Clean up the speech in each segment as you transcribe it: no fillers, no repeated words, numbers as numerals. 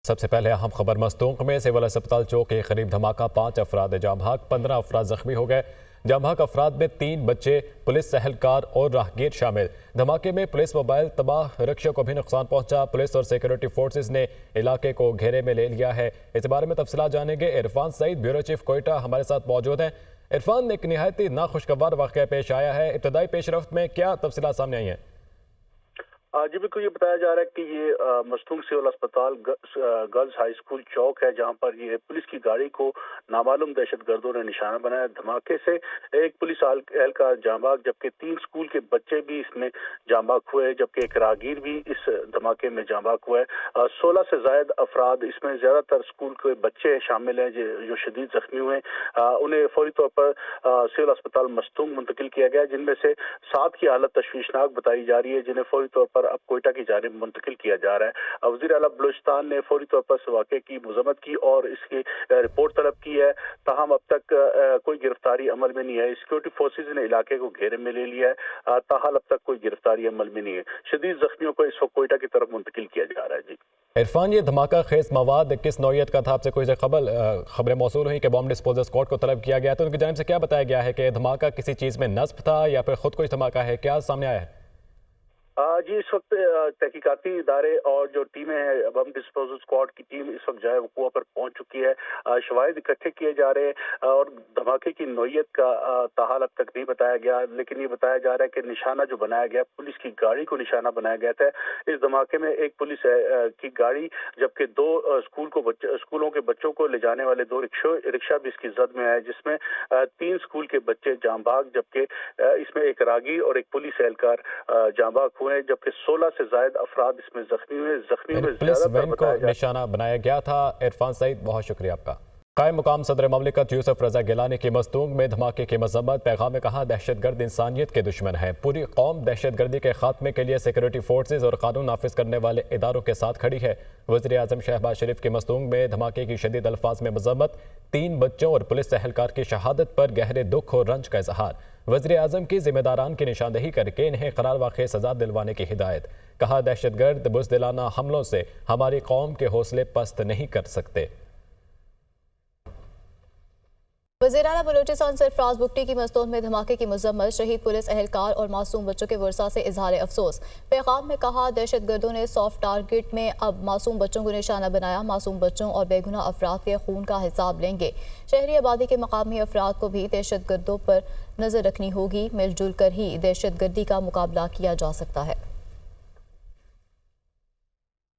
सबसे पहले अहम खबर मस्तूंक में सिविल अस्पताल चौक के करीब धमाका, 5 अफराद जाम भाग, 15 अफराद जख्मी हो गए। जाम भाग अफराद में 3 बच्चे, पुलिस एहलकार और राहगीर शामिल। धमाके में पुलिस मोबाइल तबाह, रिक्शा को भी नुकसान पहुंचा। पुलिस और सिक्योरिटी फोर्सेज ने इलाके को घेरे में ले लिया है। इस बारे में तफसीलात जानेंगे। इरफान सईद, ब्यूरो चीफ कोयटा, हमारे साथ मौजूद हैं। इरफान, एक निहायती नाखुशगवार वाक़या पेश आया है, इब्तदाई पेशरफ्त में क्या तफसीलात सामने आई हैं? जी बिल्कुल, ये बताया जा रहा है कि ये मस्तूंग सिविल अस्पताल गर्ल्स हाई स्कूल चौक है, जहां पर ये पुलिस की गाड़ी को नामालूम दहशतगर्दों ने निशाना बनाया। धमाके से एक पुलिस एहलकार जांबाग, जबकि 3 स्कूल के बच्चे भी इसमें जांबाग हुए, जबकि एक राहगीर भी इस धमाके में जांबाग हुआ है। 16 से ज्यादा अफराद, इसमें ज्यादातर स्कूल के बच्चे शामिल हैं जो शदीद जख्मी हुए। उन्हें फौरी तौर पर सिविल अस्पताल मस्तूंग मुंतकिल किया गया, जिनमें से 7 की हालत तशवीशनाक बताई जा रही है, जिन्हें फौरी तौर पर अब कोयटा की जानिब मुंतकिल किया जा रहा है। वज़ीर आला बलूचिस्तान ने फौरी तौर पर इस वाक़े की मज़म्मत की और इसकी रिपोर्ट तलब की है। ताहम अब तक कोई गिरफ्तारी अमल में नहीं है। सिक्योरिटी फोर्सेज ने इलाके को घेरे में ले लिया है। ताहाल अब तक कोई गिरफ्तारी अमल में नहीं है। शदीद जख्मियों को इस वक्त कोयटा की तरफ मुंतकिल किया जा रहा है। जी इरफान, ये धमाका खेज मवाद किस नौयत का था? आपसे कोई खबरें मौसूल हुई कि बॉम्ब डिस्पोजल स्क्वाड को तलब किया गया, तो उनकी जानिब से क्या बताया गया है कि धमाका किसी चीज़ में नस्ब था या फिर खुद कोई धमाका है? क्या सामने आया है? जी, इस वक्त तहकीकाती इदारे और जो टीमें हैं, बम डिस्पोजल स्क्वाड की टीम इस वक्त जो है वक़ूआ पर पहुंच चुकी है। शवाहिद इकट्ठे किए जा रहे हैं और धमाके की नौयत का ताहाल अब तक नहीं बताया गया, लेकिन ये बताया जा रहा है कि निशाना जो बनाया गया, पुलिस की गाड़ी को निशाना बनाया गया था। इस धमाके में एक पुलिस की गाड़ी, जबकि 2 स्कूलों के बच्चों को ले जाने वाले 2 रिक्शा भी इसकी जद में आए, जिसमें 3 स्कूल के बच्चे जाम भाग, जबकि इसमें एक रागी और एक पुलिस एहलकार जाम भाग हुए, जबकि 16 से ज्यादा अफराद इसमें जख्मी हुए। जख्मियों में पुलिस ज्यादातर वैन को निशाना बनाया गया था। इरफान सईद, बहुत शुक्रिया आपका। कायम मुकाम सदर ममलिकत यूसुफ रजा गिलानी की मस्तूंग में धमाके की मजम्मत। पैगाम में कहा, दहशतगर्द इंसानियत के दुश्मन है। पूरी कौम दहशतगर्दी के खात्मे के लिए सिक्योरिटी फोर्सेज और कानून नाफिज करने वाले इदारों के साथ खड़ी है। वज़ीर आज़म शहबाज शरीफ की मस्तूंग में धमाके की शदीद अल्फाज में मजम्मत। 3 बच्चों और पुलिस एहलकार की शहादत पर गहरे दुख और रंज का इजहार। वज़ीर आज़म की जिम्मेदारान की निशानदेही करके इन्हें करार वाक़ई सजा दिलवाने की हिदायत। कहा, दहशतगर्द बुज़दिलाना हमलों से हमारी कौम के हौसले पस्त नहीं कर सकते। वज़ीर आला बलूचिस्तान सरफराज बुगटी की मस्तूंग में धमाके की मजम्मत। शहीद पुलिस एहलकार और मासूम बच्चों के वर्सा से इजहार अफसोस। पैगाम में कहा, दहशतगर्दों ने सॉफ्ट टारगेट में अब मासूम बच्चों को निशाना बनाया। मासूम बच्चों और बेगुनाह अफराद के खून का हिसाब लेंगे। शहरी आबादी के मकामी अफराद को भी दहशतगर्दों पर नजर रखनी होगी। मिलजुल कर ही दहशतगर्दी का मुकाबला किया जा सकता है।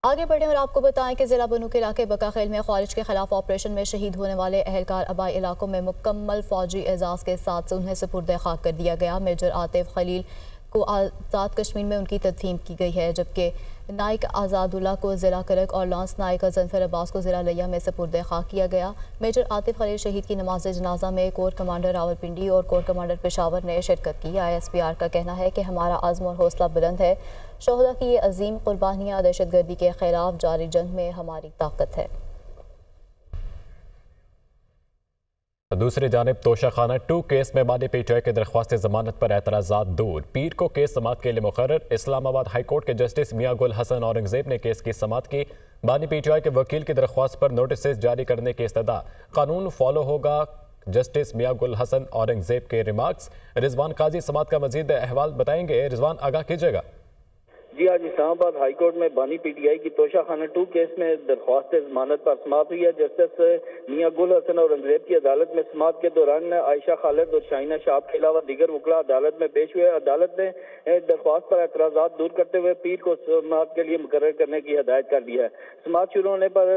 आगे बढ़ें और आपको बताएं कि जिला बनू के इलाके बकाखेल में ख्वारिज के खिलाफ ऑपरेशन में शहीद होने वाले एहलकार आबाई इलाकों में मुकम्मल फौजी एजाज के साथ उन्हें सुपुर्द खाक कर दिया गया। मेजर आतिफ खलील को आज़ाद कश्मीर में उनकी तदफीन की गई है, जबकि नाइक आज़ादुल्ला को ज़िला करक और लॉन्स नाइक जंफर अब्बास को ज़िला लिया में सुपुर्द खाक किया गया। मेजर आतिफ खलील शहीद की नमाज जनाजा में कोर कमांडर रावलपिंडी और कोर कमांडर पेशावर ने शिरकत की। ISPR का कहना है कि हमारा आज़म और हौसला बुलंद है। शोहदा की ये अजीम कुर्बानियाँ दहशतगर्दी के खिलाफ जारी जंग में हमारी ताकत है। दूसरी जानिब तोशाखाना 2 केस में बानी PTI की दरख्वास्त जमानत पर एतराज़ात दूर। पीर को केस समाअत के लिए मुकर्रर। इस्लामाबाद हाई कोर्ट के जस्टिस मियां गुल हसन औरंगजेब ने केस की समाअत की। बानी PTI के वकील की दरख्वास्त पर नोटिस जारी करने की इस्तदा। कानून फॉलो होगा, जस्टिस मियां गुल हसन औरंगजेब के रिमार्क्स। रिजवान काजी समाअत का मजीद अहवाल बताएंगे। रिजवान, आगाह कीजिएगा। जी, आज इस्लामाबाद हाई कोर्ट में बानी PTI की तोशाखाना 2 केस में दरख्वास्त जमानत पर समाअत हुई है। जस्टिस मियां गुल हसन औरंगजेब की अदालत में समाअत के दौरान आयशा खालिद और शाहिना शाब के अलावा दीगर वकला अदालत में पेश हुए। अदालत ने दरख्वास्त पर एतराज़ात दूर करते हुए पीर को समाअत के लिए मुकर्रर करने की हिदायत कर दी है। समाअत शुरू होने पर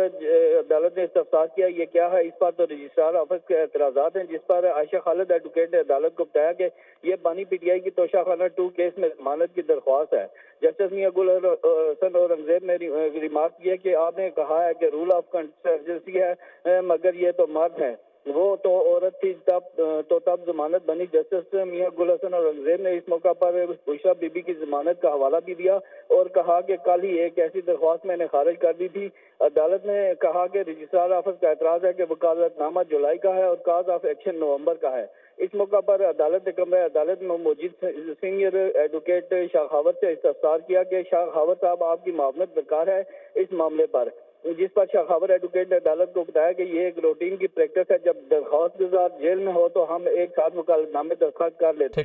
अदालत ने इस्तफसार किया, ये क्या है? इस पर तो रजिस्ट्रार ऑफिस के एतराज़ात हैं, जिस पर आयशा खालिद एडवोकेट ने अदालत को बताया कि ये बानी PTI की तोशाखाना 2 केस में जमानत की दरख्वास्त है। जस्टिस मियां गुल हसन औरंगजेब ने रिमार्क किया कि आपने कहा है कि रूल ऑफ कंसर्जेंसी है, मगर ये तो मर्द है, वो तो औरत थी तब जमानत बनी। जस्टिस मियां गुल हसन औरंगजेब ने इस मौका पर बुशरा बीबी की जमानत का हवाला भी दिया और कहा कि कल ही एक ऐसी दरख्वास्त मैंने खारिज कर दी थी। अदालत ने कहा कि रजिस्ट्रार ऑफिस का एतराज है कि वकालतनामा जुलाई का है और काज ऑफ एक्शन नवंबर का है। इस मौका पर अदालत में मौजूद सीनियर एडवोकेट शाखावत से इस्तफसार किया कि शाखावत साहब, आपकी मामलत दरकार है इस मामले पर। जिस पर शाखावर एडवोकेट ने अदालत को बताया कि ये एक रूटीन की प्रैक्टिस है, जब दरख्वास्त गुजार जेल में हो तो हम एक साथ वकालतनामे दरख्वास्त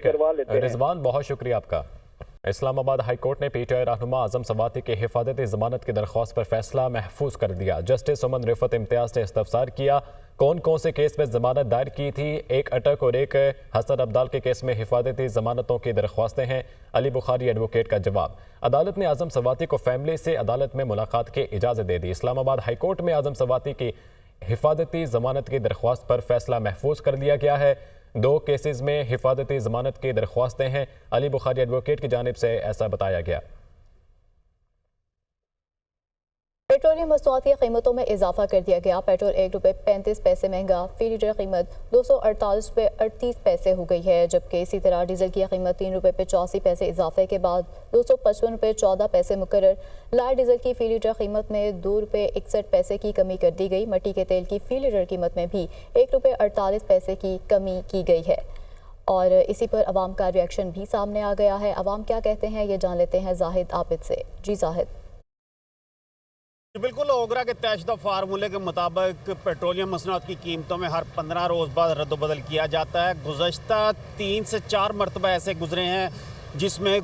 करवा लेते हैं। रिजवान, बहुत शुक्रिया आपका। इस्लामाबाद हाई कोर्ट ने पीटीआई रहनुमा आजम सवाती की हिफाजती जमानत की दरख्वास्त पर फैसला महफूज कर दिया। जस्टिस सुमन रिफत इम्तियाज ने इस्तफसार किया कौन कौन से केस में जमानत दायर की थी। एक अटक और एक हसन अब्दाल के केस में हिफाजती जमानतों की दरख्वास्तें हैं। अली बुखारी एडवोकेट का जवाब। अदालत ने आजम सवाती को फैमिली से अदालत में मुलाकात की इजाज़त दे दी। इस्लामाबाद हाई कोर्ट में आजम सवाती की हिफाजती जमानत की दरख्वास्त पर फैसला महफूज कर दिया गया है। 2 केसेस में हिफाजती जमानत की दरख्वास्तें हैं। अली बुखारी एडवोकेट की जानिब से ऐसा बताया गया। पेट्रोलियम मसनूआत की कीमतों में इजाफा कर दिया गया। पेट्रोल ₹1.35 महंगा, फी लीटर कीमत ₹248.38 हो गई है, जबकि इसी तरह डीजल की कीमत ₹3.85 इजाफे के बाद ₹255.14 मुकर्रर। लाइट डीजल की फी लीटर कीमत में ₹2.61 की कमी कर दी गई। मट्टी के तेल की फी लीटर कीमत में भी ₹1.48 की कमी की गई है। और इसी पर अवाम का रिएक्शन भी सामने आ गया है। अवाम क्या कहते हैं ये जान लेते हैं जाहिद आबिद से। जी जाहिद। बिल्कुल, ओगरा के तयशुदा फार्मूले के मुताबिक पेट्रोलियम मसनूआत की कीमतों में हर 15 रोज़ बाद रद्दबदल किया जाता है। गुज़श्ता 3 से 4 मरतबा ऐसे गुजरे हैं जिसमें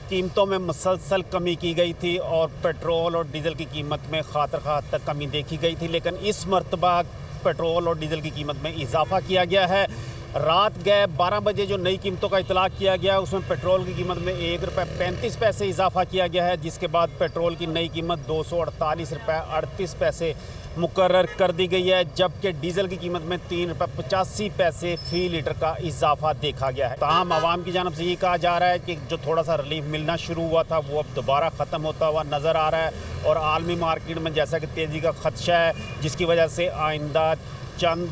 कीमतों में मुसलसल कमी की गई थी और पेट्रोल और डीज़ल की कीमत में खातर खा तक कमी देखी गई थी, लेकिन इस मरतबा पेट्रोल और डीज़ल की कीमत में इजाफा किया गया है। रात गए 12 बजे जो नई कीमतों का इतलाक़ किया गया उसमें पेट्रोल की कीमत में ₹1.35 इजाफा किया गया है, जिसके बाद पेट्रोल की नई कीमत ₹248.38 मुकर्रर कर दी गई है, जबकि डीजल की कीमत में ₹3.85 फ़ी लीटर का इजाफा देखा गया है। तमाम आवाम की जानब से ये कहा जा रहा है कि जो थोड़ा सा रिलीफ मिलना शुरू हुआ था वो अब दोबारा ख़त्म होता हुआ नज़र आ रहा है और आलमी मार्केट में जैसा कि तेज़ी का खदशा है, जिसकी वजह से आइंदा चंद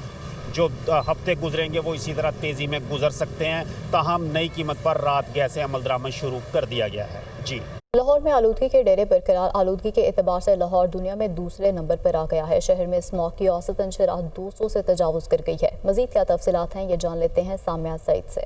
जो हफ्ते गुजरेंगे वो इसी तरह तेज़ी में गुजर सकते हैं। ताहम नई कीमत पर रात गैस से अमल दरामद शुरू कर दिया गया है। जी, लाहौर में आलूदगी के डेरे बरकरार। आलूदगी के एतबार से लाहौर दुनिया में दूसरे नंबर पर आ गया है। शहर में स्मॉग की औसतन शरह 200 से तजावुज़ कर गई है। मज़ीद क्या तफसीलात हैं ये जान लेते हैं सामिया सईद से।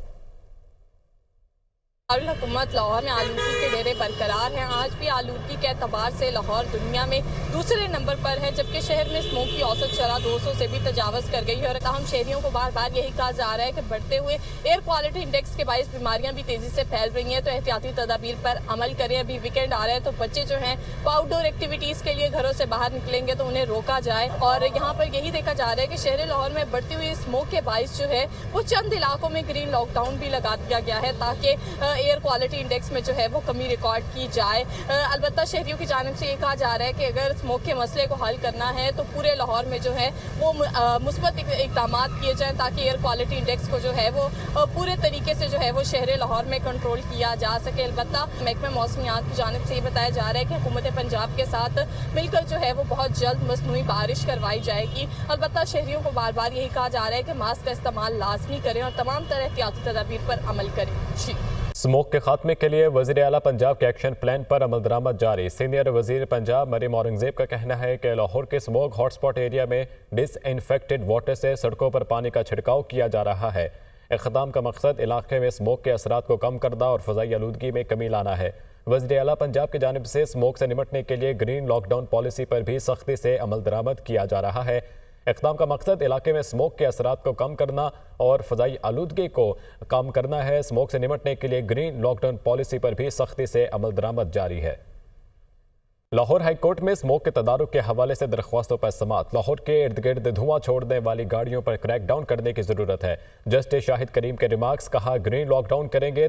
हुकूमत लाहौर में आलूदगी के डेरे बरकरार हैं। आज भी आलूदगी के एतबार से लाहौर दुनिया में दूसरे नंबर पर है, जबकि शहर में स्मोक की औसत शरह 200 से भी तजावज़ कर गई है। और तमाम शहरियों को बार बार यही कहा जा रहा है कि बढ़ते हुए एयर क्वालिटी इंडेक्स के बायस बीमारियां भी तेज़ी से फैल रही हैं, तो एहतियाती तदाबीर पर अमल करें। अभी वीकेंड आ रहा है तो बच्चे जो हैं वो आउटडोर एक्टिविटीज़ के लिए घरों से बाहर निकलेंगे तो उन्हें रोका जाए। और यहाँ पर यही देखा जा रहा है कि शहर लाहौर में बढ़ती हुई स्मोक के बायस जो है वो चंद इलाकों में ग्रीन लॉकडाउन भी लगा दिया गया है ताकि एयर क्वालिटी इंडेक्स में जो है वो कमी रिकॉर्ड की जाए। अलबत्ता शहरियों की जानिब से ये कहा जा रहा है कि अगर स्मोक के मसले को हल करना है तो पूरे लाहौर में जो है वो मुस्बत इक़दाम किए जाएं ताकि एयर क्वालिटी इंडेक्स को जो है वो पूरे तरीके से जो है वो शहर लाहौर में कंट्रोल किया जा सके। अलबत्ता महकमा मौसमियात की जानिब से ये बताया जा रहा है कि हुकूमत पंजाब के साथ मिलकर जो है वो बहुत जल्द मसनूई बारिश करवाई जाएगी। अलबत्ता शहरियों को बार बार यही कहा जा रहा है कि मास्क का इस्तेमाल लाजमी करें और तमाम तरह एहतियाती तदाबीर पर अमल करें। जी, स्मोक के खात्मे के लिए वज़ीर आला पंजाब के एक्शन प्लान पर अमल दरामद जारी। सीनियर वज़ीर पंजाब मरीम औरंगज़ेब का कहना है कि लाहौर के स्मोक हॉटस्पॉट एरिया में डिसइंफेक्टेड वाटर से सड़कों पर पानी का छिड़काव किया जा रहा है। इक़दाम का मकसद इलाके में स्मोक के असरात को कम करना और फ़ज़ाई आलूदगी में कमी लाना है। वज़ीर आला पंजाब की जानिब से स्मोक से निपटने के लिए ग्रीन लॉकडाउन पॉलिसी पर भी सख्ती से अमल दरामद किया जा रहा है। इक़दाम का मकसद इलाके में स्मोक के असरात को कम करना और फ़ज़ाई आलूदगी को कम करना है। स्मोक से निपटने के लिए ग्रीन लॉकडाउन पॉलिसी पर भी सख्ती से अमल दरामद जारी है। लाहौर हाई कोर्ट में स्मोक के तदारुक के हवाले से दरख्वास्तों पर समाअत। लाहौर के इर्द गिर्द धुआं छोड़ने वाली गाड़ियों पर क्रैक डाउन करने की ज़रूरत है। जस्टिस शाहिद करीम के रिमार्क्स। कहा ग्रीन लॉकडाउन करेंगे तो